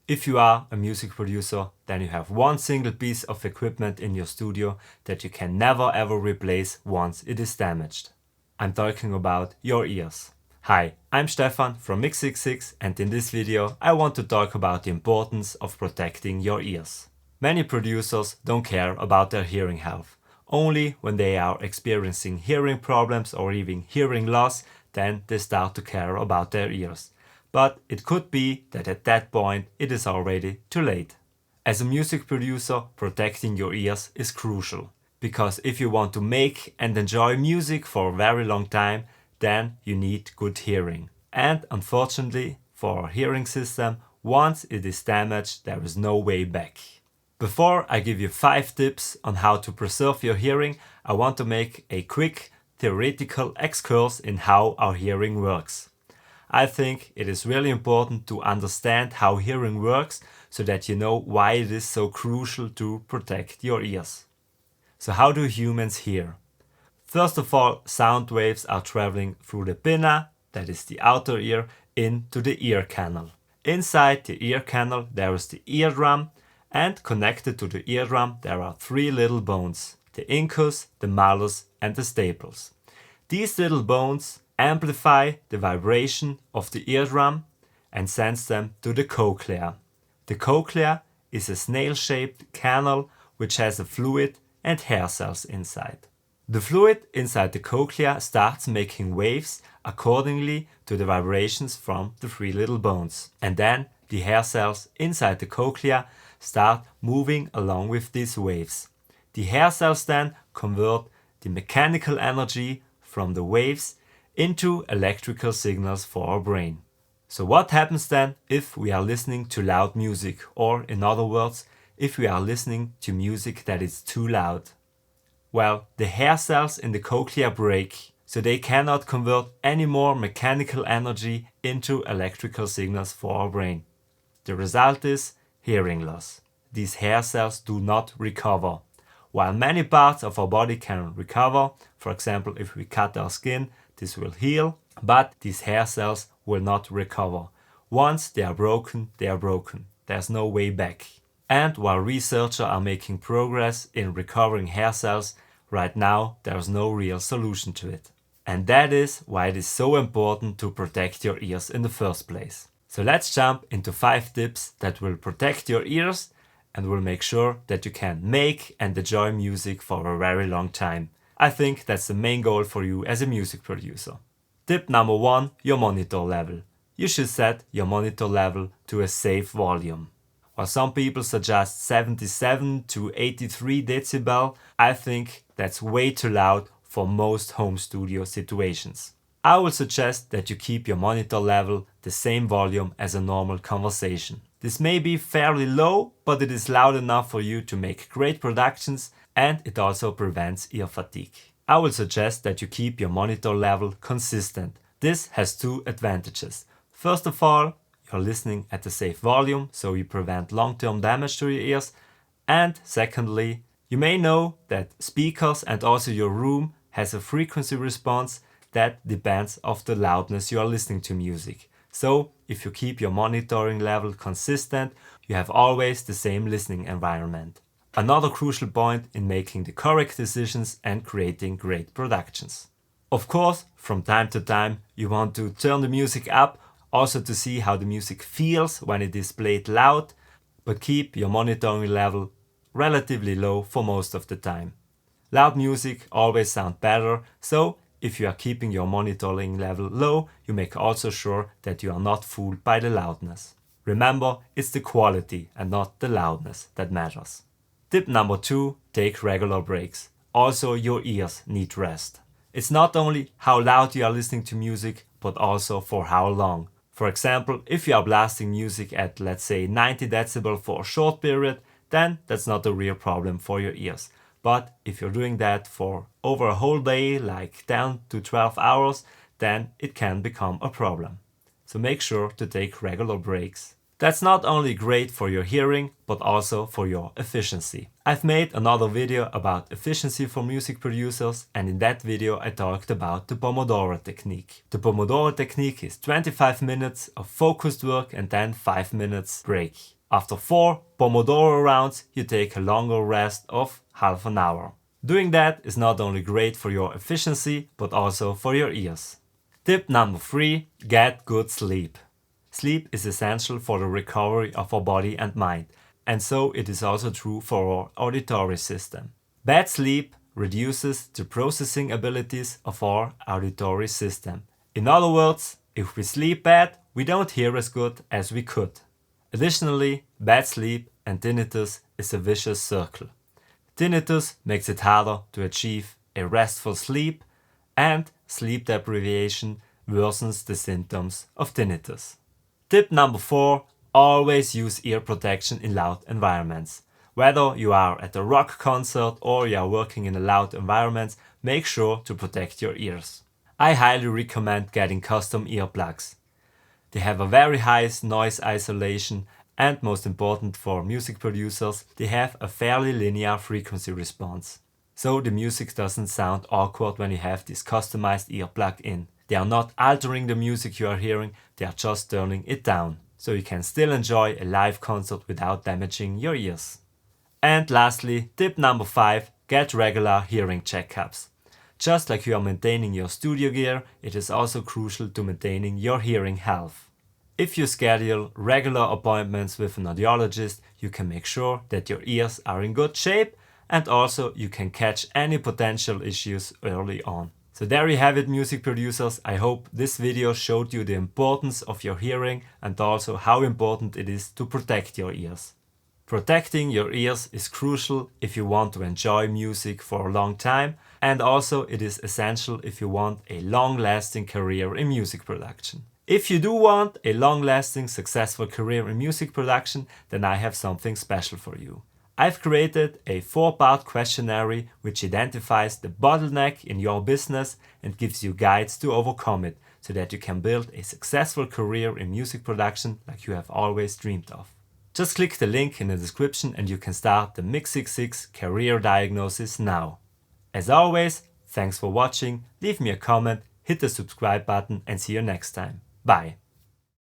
If you are a music producer, then you have one single piece of equipment in your studio that you can never ever replace once it is damaged. I'm talking about your ears. Hi, I'm Stefan from Mix66, and in this video I want to talk about the importance of protecting your ears. Many producers don't care about their hearing health. Only when they are experiencing hearing problems or even hearing loss, then they start to care about their ears. But it could be that at that point it is already too late. As a music producer, protecting your ears is crucial. Because if you want to make and enjoy music for a very long time, then you need good hearing. And unfortunately, for our hearing system, once it is damaged, there is no way back. Before I give you 5 tips on how to preserve your hearing, I want to make a quick theoretical excursus in how our hearing works. I think it is really important to understand how hearing works so that you know why it is so crucial to protect your ears. So how do humans hear? First of all, sound waves are traveling through the pinna, that is the outer ear, into the ear canal. Inside the ear canal there is the eardrum, and connected to the eardrum there are 3 little bones, the incus, the malleus and the staples. These little bones amplify the vibration of the eardrum and sends them to the cochlea. The cochlea is a snail-shaped canal which has a fluid and hair cells inside. The fluid inside the cochlea starts making waves accordingly to the vibrations from the 3 little bones. And then the hair cells inside the cochlea start moving along with these waves. The hair cells then convert the mechanical energy from the waves into electrical signals for our brain. So what happens then if we are listening to loud music, or in other words, if we are listening to music that is too loud? Well, the hair cells in the cochlea break, so they cannot convert any more mechanical energy into electrical signals for our brain. The result is hearing loss. These hair cells do not recover. While many parts of our body can recover, for example if we cut our skin, this will heal, but these hair cells will not recover. Once they are broken, they are broken. There's no way back. And while researchers are making progress in recovering hair cells, right now there is no real solution to it. And that is why it is so important to protect your ears in the first place. So let's jump into 5 tips that will protect your ears and will make sure that you can make and enjoy music for a very long time. I think that's the main goal for you as a music producer. Tip number 1, your monitor level. You should set your monitor level to a safe volume. While some people suggest 77 to 83 decibel, I think that's way too loud for most home studio situations. I will suggest that you keep your monitor level the same volume as a normal conversation. This may be fairly low, but it is loud enough for you to make great productions, and it also prevents ear fatigue. I will suggest that you keep your monitor level consistent. This has 2 advantages. First of all, you're listening at a safe volume, so you prevent long-term damage to your ears. And secondly, you may know that speakers and also your room has a frequency response that depends on the loudness you are listening to music. So if you keep your monitoring level consistent, you have always the same listening environment. Another crucial point in making the correct decisions and creating great productions. Of course, from time to time you want to turn the music up, also to see how the music feels when it is played loud, but keep your monitoring level relatively low for most of the time. Loud music always sounds better, so if you are keeping your monitoring level low, you make also sure that you are not fooled by the loudness. Remember, it's the quality and not the loudness that matters. Tip number 2, take regular breaks. Also, your ears need rest. It's not only how loud you are listening to music, but also for how long. For example, if you are blasting music at, let's say, 90 decibel for a short period, then that's not a real problem for your ears. But if you're doing that for over a whole day, like 10 to 12 hours, then it can become a problem. So make sure to take regular breaks. That's not only great for your hearing, but also for your efficiency. I've made another video about efficiency for music producers, and in that video I talked about the Pomodoro technique. The Pomodoro technique is 25 minutes of focused work and then 5 minutes break. After 4 Pomodoro rounds, you take a longer rest of half an hour. Doing that is not only great for your efficiency, but also for your ears. Tip number 3, get good sleep. Sleep is essential for the recovery of our body and mind, and so it is also true for our auditory system. Bad sleep reduces the processing abilities of our auditory system. In other words, if we sleep bad, we don't hear as good as we could. Additionally, bad sleep and tinnitus is a vicious circle. Tinnitus makes it harder to achieve a restful sleep, and sleep deprivation worsens the symptoms of tinnitus. Tip number 4, always use ear protection in loud environments. Whether you are at a rock concert or you are working in a loud environment, make sure to protect your ears. I highly recommend getting custom earplugs. They have a very high noise isolation, and most important for music producers, they have a fairly linear frequency response. So the music doesn't sound awkward when you have this customized earplug in. They are not altering the music you are hearing, they are just turning it down. So you can still enjoy a live concert without damaging your ears. And lastly, tip number 5, get regular hearing checkups. Just like you are maintaining your studio gear, it is also crucial to maintaining your hearing health. If you schedule regular appointments with an audiologist, you can make sure that your ears are in good shape, and also you can catch any potential issues early on. So there you have it, music producers. I hope this video showed you the importance of your hearing and also how important it is to protect your ears. Protecting your ears is crucial if you want to enjoy music for a long time, and also it is essential if you want a long-lasting career in music production. If you do want a long-lasting, successful career in music production, then I have something special for you. I've created a 4-part questionnaire which identifies the bottleneck in your business and gives you guides to overcome it, so that you can build a successful career in music production like you have always dreamed of. Just click the link in the description and you can start the Mix 66 career diagnosis now. As always, thanks for watching, leave me a comment, hit the subscribe button and see you next time. Bye.